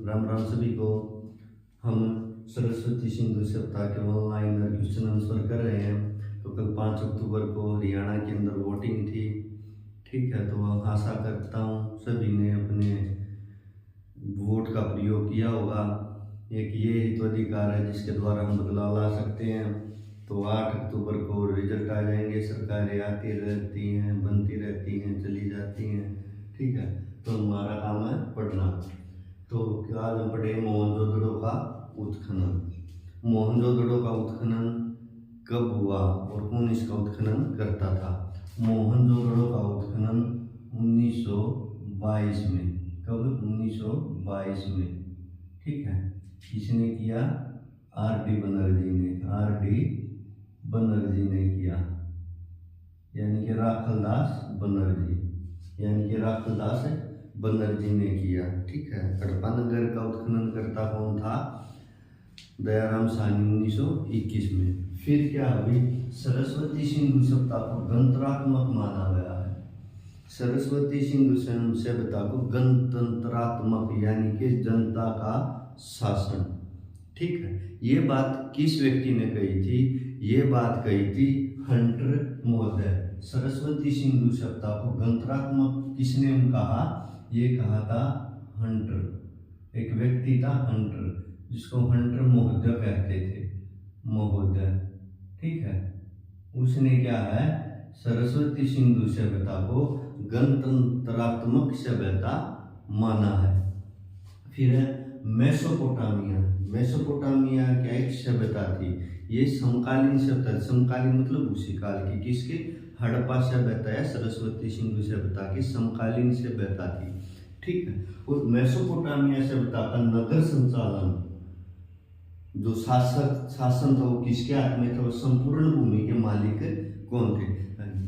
राम राम सभी को। हम सरस्वती सिंधु सप्ताह के ऑनलाइन क्वेश्चन आंसर कर रहे हैं। तो कल 5 अक्टूबर को हरियाणा के अंदर वोटिंग थी, ठीक है। तो आशा करता हूँ सभी ने अपने वोट का प्रयोग किया होगा। एक ये हिताधिकार है जिसके द्वारा हम बदलाव ला सकते हैं। तो 8 अक्टूबर को रिजल्ट आ जाएंगे। सरकारें आती रहती हैं, बनती रहती हैं, चली जाती हैं, ठीक है। तो हमारा काम है पढ़ना। तो आज हम पढ़े मोहनजोदड़ो का उत्खनन। मोहनजोदड़ो का उत्खनन कब हुआ और कौन इसका उत्खनन करता था? मोहनजोदड़ो का उत्खनन 1922 में। कब? 1922 में, ठीक है। किसने किया? आर.डी. बनर्जी ने। आर.डी. बनर्जी ने किया, यानी कि राखलदास बनर्जी, यानी कि राखलदास बनर्जी ने किया, ठीक है। हड़प्पा नगर का उत्खनन करता कौन था? दयाराम साहनी 1921 में। फिर क्या हुई? सरस्वती सिंधु सभ्यता को गणतंत्रात्मक माना गया है। सरस्वती सिंधु सभ्यता को गणतंत्रात्मक यानी कि जनता का शासन, ठीक है। ये बात किस व्यक्ति ने कही थी? ये बात कही थी हंटर महोदय। सरस्वती सिंधु सभ्यता को गणतंत्रात्मक किसने कहा? ये कहा था हंटर। एक व्यक्ति था हंटर, जिसको हंटर महोदय कहते थे, महोदय, ठीक है। उसने क्या है? सरस्वती सिंधु सभ्यता को गणतंत्रात्मक सभ्यता माना है। फिर है मेसोपोटामिया। मेसोपोटामिया क्या एक सभ्यता थी? ये समकालीन सभ्यता। समकालीन मतलब उसी काल की। किसकी? हड़प्पा सभ्यता या सरस्वती सिंधु सभ्यता की समकालीन सभ्यता थी, ठीक है। और मेसोपोटामिया सभ्यता का नगर संचालन, जो शासन था वो किसके हाथ में था? वो संपूर्ण भूमि के मालिक कौन थे?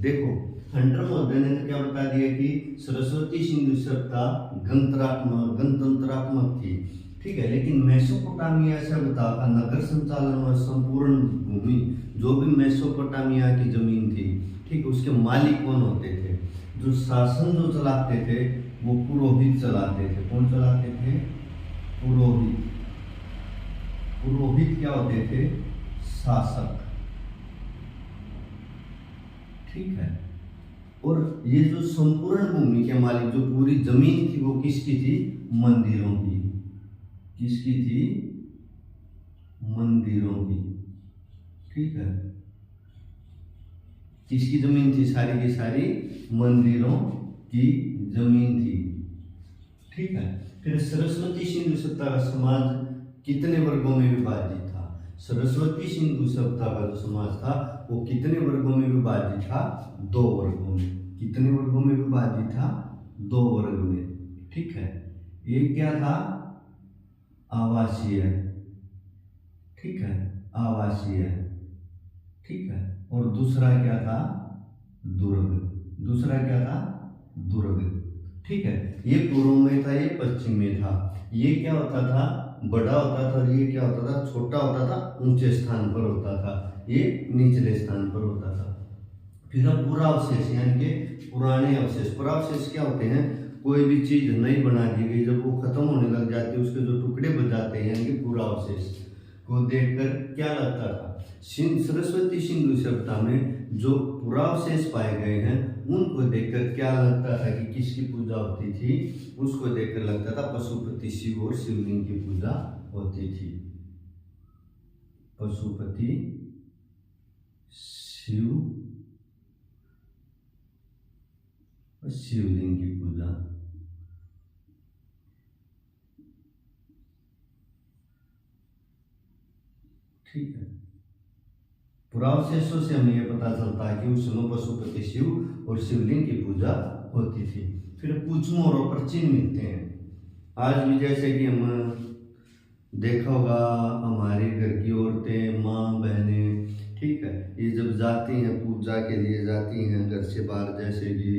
देखो, हंटर महोदय ने क्या बता दिया कि सरस्वती सिंधु सभ्यता गणतंत्रात्मक थी, ठीक है। लेकिन मेसोपोटामिया सभ्यता का नगर संचालन और संपूर्ण भूमि, जो भी मेसोपोटामिया की जमीन थी, ठीक, उसके मालिक कौन होते थे? जो शासन जो चलाते थे वो पुरोहित चलाते थे। कौन चलाते थे? पुरोहित। पुरोहित क्या होते थे? शासक, ठीक है। और ये जो संपूर्ण भूमि के मालिक, जो पूरी जमीन थी, वो किसकी थी? मंदिरों की। किसकी थी? मंदिरों की, ठीक है। किसकी जमीन थी? सारी की सारी मंदिरों की जमीन थी, ठीक है। फिर सरस्वती सिंधु सभ्यता का समाज कितने वर्गों में विभाजित था? सरस्वती सिंधु सभ्यता का जो समाज था वो कितने वर्गों में विभाजित था? 2 वर्गों में। कितने वर्गों में विभाजित था? 2 वर्ग में, ठीक है। एक क्या था? आवासीय, ठीक है, आवासीय, ठीक है। और दूसरा क्या था? दुर्ग। दूसरा क्या था? दुर्ग, ठीक है। ये पूर्व में था, ये पश्चिम में था। ये क्या होता था? बड़ा होता था। ये क्या होता था? छोटा होता था, ऊंचे स्थान पर होता था, ये निचले स्थान पर होता था। फिर अब पुरावशेष, यानी कि पुराने अवशेष। पुरावशेष क्या होते हैं? कोई भी चीज नई बना दी गई, जब वो खत्म होने लग जाती है, उसके जो टुकड़े बच जाते हैं, यानी कि पुरावशेष को देखकर क्या लगता था? सरस्वती सिंधु सभ्यता में जो पुरावशेष पाए गए हैं, उनको देखकर क्या लगता था कि किसकी पूजा होती थी? उसको देखकर लगता था पशुपति शिव और शिवलिंग की पूजा होती थी। पशुपति शिव और शिवलिंग की पूजा, ठीक है। पुरावशेषों से हमें यह पता चलता है कि उस समय पशुपति शिव और शिवलिंग की पूजा होती थी। फिर कुछ मोहरों पर चिन्ह मिलते हैं आज भी, जैसे कि हम देखा होगा, हमारे घर की औरतें, माँ, बहनें, ठीक है, ये जब जाती हैं पूजा के लिए, जाती हैं घर से बाहर, जैसे कि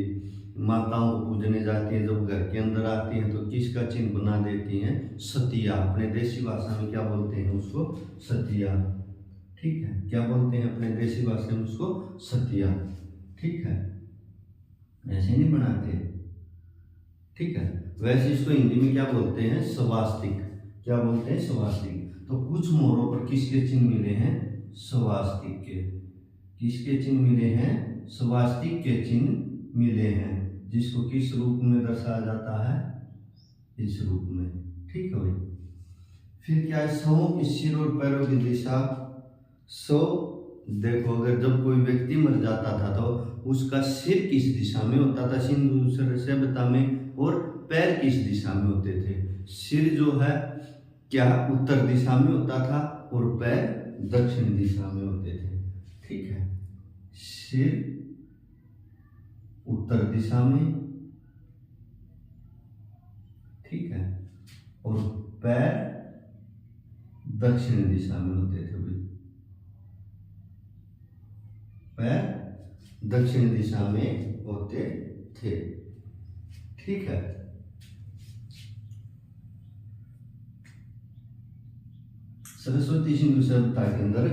माताओं को पूजने जाती हैं, जब घर के अंदर आती हैं तो किसका चिन्ह बना देती हैं? सतिया। अपने देसी भाषा में क्या बोलते हैं उसको? सतिया, ठीक है। क्या बोलते हैं अपने देसी भाषा में उसको? सतिया, ठीक है। ऐसे नहीं बनाते, ठीक है। वैसे इसको हिंदी में क्या बोलते हैं? स्वास्तिक। क्या बोलते हैं, स्वास्तिक। तो कुछ मोहरों पर किसके चिन्ह मिले हैं, स्वास्तिक के। किसके चिन्ह मिले हैं, स्वास्तिक के चिन्ह मिले हैं, जिसको किस रूप में दर्शाया जाता है, इस रूप में। ठीक है भाई। फिर क्या है, शवों के सिर और पैरों की दिशा। शव, देखो अगर जब कोई व्यक्ति मर जाता था तो उसका सिर किस दिशा में होता था सिंधु सभ्यता में, और पैर किस दिशा में होते थे। सिर जो है क्या उत्तर दिशा में होता था और पैर दक्षिण दिशा में होते थे। ठीक है, सिर उत्तर दिशा में, ठीक है, और पैर दक्षिण दिशा में होते थे भाई। पैर दक्षिण दिशा में होते थे। ठीक है, सरस्वती सिंधु सभ्यता के अंदर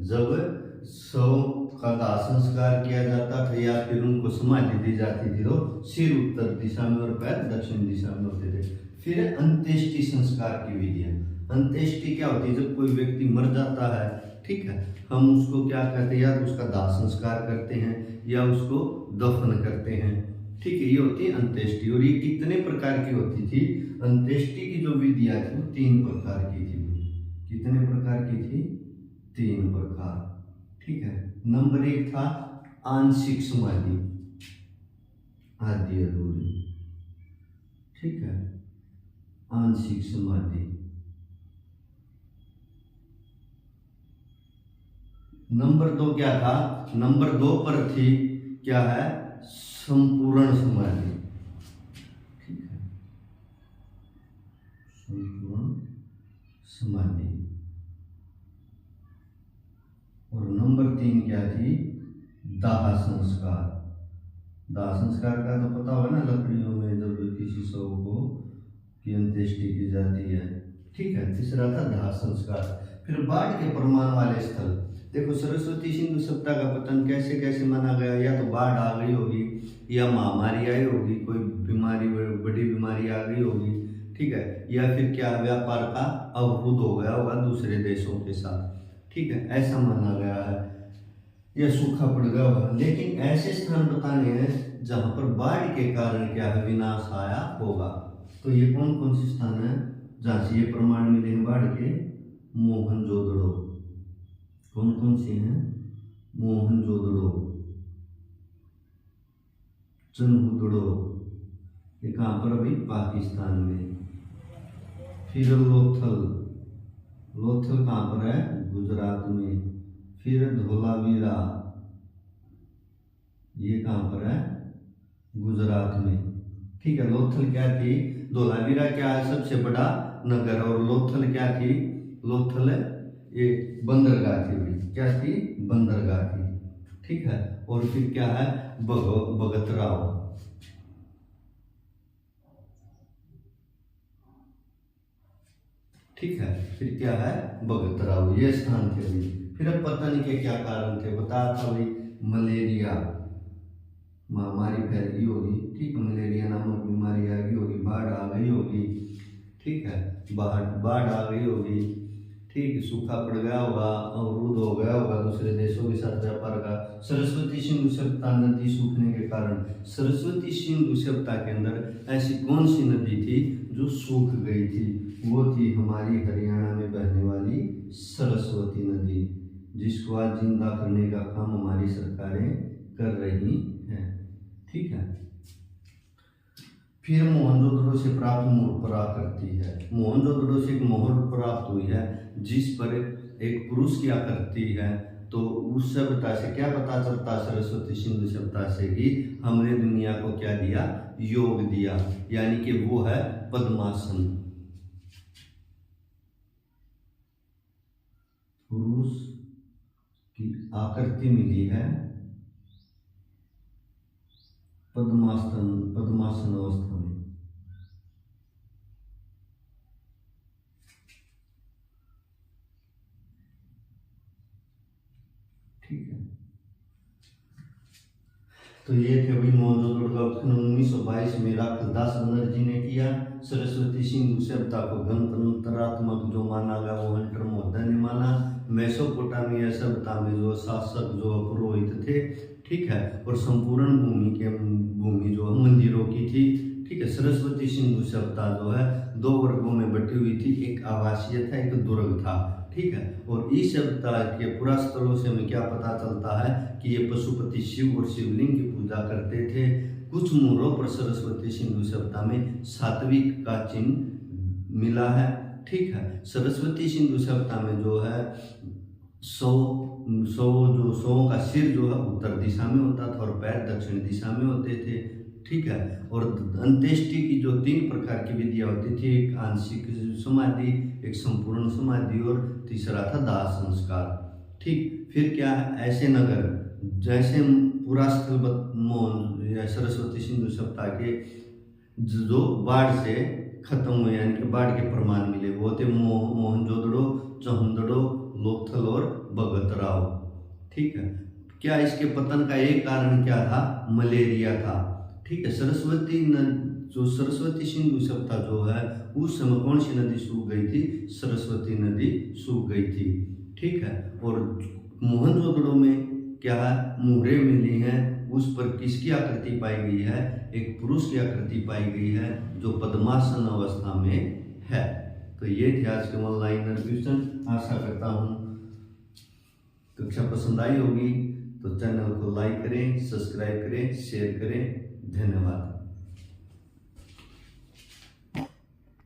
जब शव का दाह संस्कार किया जाता था या फिर उनको समाधि दी जाती थी तो सिर उत्तर दिशा में और पैर दक्षिण दिशा में होते थे। फिर अंत्येष्टि संस्कार की विधियां। अंत्येष्टि क्या होती है, जब कोई व्यक्ति मर जाता है, ठीक है, हम उसको क्या कहते हैं, या तो उसका दाह संस्कार करते हैं या उसको दफन करते हैं। ठीक है, ये होती है अंत्येष्टि। और ये कितने प्रकार की होती थी, अंत्येष्टि की जो विधियां थी वो 3 प्रकार की थी। कितने प्रकार की थी, 3 प्रकार। ठीक है, नंबर 1 था आंशिक समाधि, आधी अधूरी। ठीक है, आंशिक समाधि। नंबर 2 क्या था, नंबर 2 पर थी क्या है, संपूर्ण समाधि। ठीक है, संपूर्ण समाधि। और नंबर 3 क्या थी, दाह संस्कार। दाह संस्कार का तो पता होगा ना, लकड़ियों में जब किसी शव को की अंत्येष्टि की जाती है। ठीक है, तीसरा था दाह संस्कार। फिर बाढ़ के प्रमाण वाले स्थल। देखो सरस्वती सिंधु सभ्यता का पतन कैसे कैसे माना गया, या तो बाढ़ आ गई होगी, या महामारी आई होगी, कोई बीमारी, बड़ी बीमारी आ गई होगी। ठीक है, या फिर क्या व्यापार का अवरुद्ध हो गया होगा दूसरे देशों के साथ। ठीक है, ऐसा माना गया है, या सूखा पड़ गया होगा। लेकिन ऐसे स्थान बताने हैं जहां पर बाढ़ के कारण क्या है, विनाश आया होगा। तो ये कौन कौन से स्थान है जहां से ये प्रमाण मिले हैं बाढ़ के, मोहनजोदड़ो। कौन कौन से हैं, मोहनजोदड़ो, चन्हुदड़ो, ये कहाँ पर अभी, पाकिस्तान में। फिर लोथल, लोथल कहाँ पर है, गुजरात में। फिर धोलावीरा, ये कहाँ पर है, गुजरात में। ठीक है, लोथल क्या थी, धोलावीरा क्या है, सबसे बड़ा नगर, और लोथल क्या थी, लोथल ये बंदरगाह थी। क्या थी, बंदरगाह थी। ठीक है, और फिर क्या है, भगतराव। ठीक है, फिर क्या है, भगतराव, ये स्थान थे भाई। फिर अब पतन के क्या कारण थे, बताया था भाई, मलेरिया, महामारी फैल गई होगी। ठीक है, मलेरिया नामक बीमारी आ गई होगी, बाढ़ आ गई होगी। ठीक है, बाढ़ आ गई होगी। ठीक, सूखा पड़ गया होगा, अवरुद्ध हो गया होगा दूसरे देशों के साथ व्यापार का। सरस्वती सिंधु सभ्यता नदी सूखने के कारण, सरस्वती सिंधु सभ्यता के अंदर ऐसी कौन सी नदी थी जो सूख गई थी, वो थी हमारी हरियाणा में बहने वाली सरस्वती नदी, जिसको आज जिंदा करने का काम हमारी सरकारें कर रही हैं। ठीक है, फिर मोहनजोदड़ो से प्राप्त मोहर पराकृति है। मोहनजोदड़ो से एक मोहर प्राप्त हुई है जिस पर एक पुरुष की आकृति है। तो उस सभ्यता से क्या पता चलता, सरस्वती सिंधु सभ्यता से, कि हमने दुनिया को क्या दिया, योग दिया, यानी कि वो है पद्मासन। पुरुष की आकृति मिली है पद्मासन अवस्था में। ठीक है, तो ये थे भाई मोहनजोदड़ो का उत्खनन 1922 में राखलदास बनर्जी ने किया। सरस्वती सिंधु सभ्यता को गणतंत्रात्मक जो माना गया वो हंटर महोदय ने माना। मेसोपोटामिया सभ्यता में जो शासक जो पुरोहित थे, ठीक है, और संपूर्ण भूमि जो मंदिरों की थी, ठीक है। सरस्वती सिंधु सभ्यता जो है 2 वर्गों में बटी हुई थी, एक आवासीय था, एक दुर्ग था, ठीक है। और इस सभ्यता के पुरास्थलों से हमें क्या पता चलता है कि ये पशुपति शिव और शिवलिंग की पूजा करते थे। कुछ मूलों पर सरस्वती सिंधु सभ्यता में सात्विक का चिन्ह मिला है, ठीक है। सरस्वती सिंधु सभ्यता में जो है 100 का सिर जो है उत्तर दिशा में होता था और पैर दक्षिण दिशा में होते थे, ठीक है। और अंत्येष्टि की जो 3 प्रकार की विधियां होती थी, एक आंशिक समाधि, एक संपूर्ण समाधि और तीसरा था दाह संस्कार, ठीक। फिर क्या है, ऐसे नगर जैसे पुरास्थल मोहन या सरस्वती सिंधु सभ्यता के जो बाढ़ से खत्म हुए, यानी कि बाढ़ के प्रमाण मिले, वो थे मोहनजोदड़ो, चौहंदड़ो, लोथल और भगतराव, ठीक है। क्या इसके पतन का एक कारण क्या था? मलेरिया था, ठीक है। सरस्वती सिंधु सभ्यता जो है उस समय कौन सी नदी सूख गई थी? सरस्वती नदी सूख गई थी, ठीक है। और मोहनजोदड़ो में क्या है, मुहरें मिली हैं, उस पर किसकी आकृति पाई गई है? एक पुरुष की आकृति पाई गई है जो पद्मासन अवस्था में है। तो ये थे आज के ऑनलाइन क्वेश्चन। आशा करता हूँ कक्षा पसंद आई होगी, तो चैनल को लाइक करें, सब्सक्राइब करें, शेयर करें। धन्यवाद।